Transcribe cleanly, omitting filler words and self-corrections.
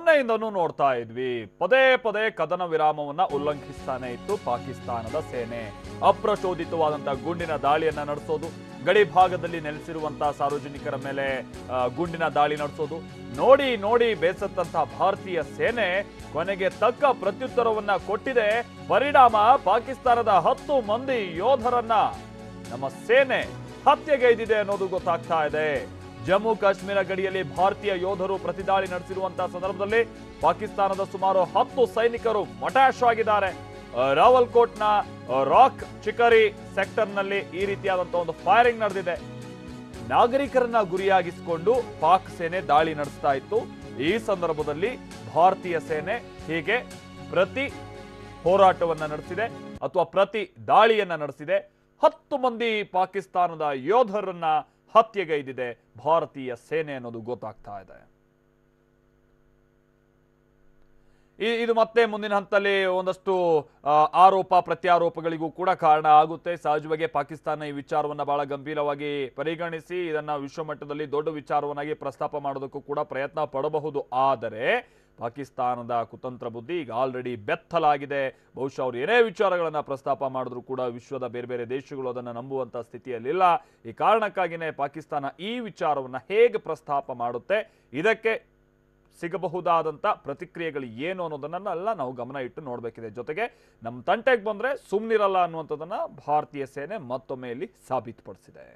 ಮೊನ್ನೆಯಿಂದನೂ ನೋಡ್ತಾ ಇದ್ವಿ, ಪದೇ ಪದೇ ಕದನ ವಿರಾಮವನ್ನ ಉಲ್ಲಂಘಿಸ್ತಾನೆ ಇತ್ತು ಪಾಕಿಸ್ತಾನದ ಸೇನೆ. ಅಪ್ರಚೋದಿತವಾದಂತಹ ಗುಂಡಿನ ದಾಳಿಯನ್ನ ನಡೆಸೋದು, ಗಡಿ ಭಾಗದಲ್ಲಿ ನೆಲೆಸಿರುವಂತಹ ಸಾರ್ವಜನಿಕರ ಮೇಲೆ ಗುಂಡಿನ ದಾಳಿ ನಡೆಸೋದು ನೋಡಿ ನೋಡಿ ಬೇಸತ್ತಂತಹ ಭಾರತೀಯ ಸೇನೆ ಕೊನೆಗೆ ತಕ್ಕ ಪ್ರತ್ಯುತ್ತರವನ್ನ ಕೊಟ್ಟಿದೆ. ಪರಿಣಾಮ ಪಾಕಿಸ್ತಾನದ 10 ಮಂದಿ ಯೋಧರನ್ನ ನಮ್ಮ ಸೇನೆ ಹತ್ಯೆಗೈದಿದೆ ಅನ್ನೋದು ಗೊತ್ತಾಗ್ತಾ ಇದೆ. ಜಮ್ಮು ಕಾಶ್ಮೀರ ಗಡಿಯಲ್ಲಿ ಭಾರತೀಯ ಯೋಧರು ಪ್ರತಿದಾಳಿ ನಡೆಸಿರುವಂತಹ ಸಂದರ್ಭದಲ್ಲಿ ಪಾಕಿಸ್ತಾನದ ಸುಮಾರು 10 ಸೈನಿಕರು ಮೊಟಾಶ್ ಆಗಿದ್ದಾರೆ. ರಾವಲ್ಕೋಟ್ನ ರಾಕ್ ಚಿಕರಿ ಸೆಕ್ಟರ್ನಲ್ಲಿ ಈ ರೀತಿಯಾದಂತಹ ಒಂದು ಫೈರಿಂಗ್ ನಡೆದಿದೆ. ನಾಗರಿಕರನ್ನ ಗುರಿಯಾಗಿಸಿಕೊಂಡು ಪಾಕ್ ಸೇನೆ ದಾಳಿ ನಡೆಸ್ತಾ ಇತ್ತು. ಈ ಸಂದರ್ಭದಲ್ಲಿ ಭಾರತೀಯ ಸೇನೆ ಹೀಗೆ ಪ್ರತಿ ಹೋರಾಟವನ್ನ ನಡೆಸಿದೆ ಅಥವಾ ಪ್ರತಿ ದಾಳಿಯನ್ನ ನಡೆಸಿದೆ. 10 ಮಂದಿ ಪಾಕಿಸ್ತಾನದ ಯೋಧರನ್ನ ಹತ್ಯೆಗೈದಿದೆ ಭಾರತೀಯ ಸೇನೆ ಅನ್ನೋದು ಗೊತ್ತಾಗ್ತಾ ಇದೆ. ಇದು ಮತ್ತೆ ಮುಂದಿನ ಹಂತದಲ್ಲಿ ಒಂದಷ್ಟು ಆರೋಪ ಪ್ರತ್ಯಾರೋಪಗಳಿಗೂ ಕೂಡ ಕಾರಣ ಆಗುತ್ತೆ. ಸಹಜವಾಗಿ ಪಾಕಿಸ್ತಾನ ಈ ವಿಚಾರವನ್ನ ಬಹಳ ಗಂಭೀರವಾಗಿ ಪರಿಗಣಿಸಿ ಇದನ್ನ ವಿಶ್ವಮಟ್ಟದಲ್ಲಿ ದೊಡ್ಡ ವಿಚಾರವನ್ನಾಗಿ ಪ್ರಸ್ತಾಪ ಮಾಡೋದಕ್ಕೂ ಕೂಡ ಪ್ರಯತ್ನ ಪಡಬಹುದು. ಆದರೆ ಪಾಕಿಸ್ತಾನದ ಕುತಂತ್ರ ಬುದ್ಧಿ ಈಗ ಆಲ್ರೆಡಿ ಬೆತ್ತಲಾಗಿದೆ. ಬಹುಶಃ ಅವರು ಏನೇ ವಿಚಾರಗಳನ್ನ ಪ್ರಸ್ತಾಪ ಮಾಡಿದ್ರು ಕೂಡ ವಿಶ್ವದ ಬೇರೆ ಬೇರೆ ದೇಶಗಳು ಅದನ್ನು ನಂಬುವಂತ ಸ್ಥಿತಿಯಲ್ಲಿಲ್ಲ. ಈ ಕಾರಣಕ್ಕಾಗಿಯೇ ಪಾಕಿಸ್ತಾನ ಈ ವಿಚಾರವನ್ನ ಹೇಗೆ ಪ್ರಸ್ತಾಪ ಮಾಡುತ್ತೆ, ಇದಕ್ಕೆ ಸಿಗಬಹುದಾದಂಥ ಪ್ರತಿಕ್ರಿಯೆಗಳು ಏನು ಅನ್ನೋದನ್ನೆಲ್ಲ ನಾವು ಗಮನ ಇಟ್ಟು ನೋಡಬೇಕಿದೆ. ಜೊತೆಗೆ ನಮ್ಮ ತಂಟೆಗೆ ಬಂದರೆ ಸುಮ್ಮನಿರಲ್ಲ ಅನ್ನುವಂಥದ್ದನ್ನು ಭಾರತೀಯ ಸೇನೆ ಮತ್ತೊಮ್ಮೆ ಇಲ್ಲಿ ಸಾಬೀತುಪಡಿಸಿದೆ.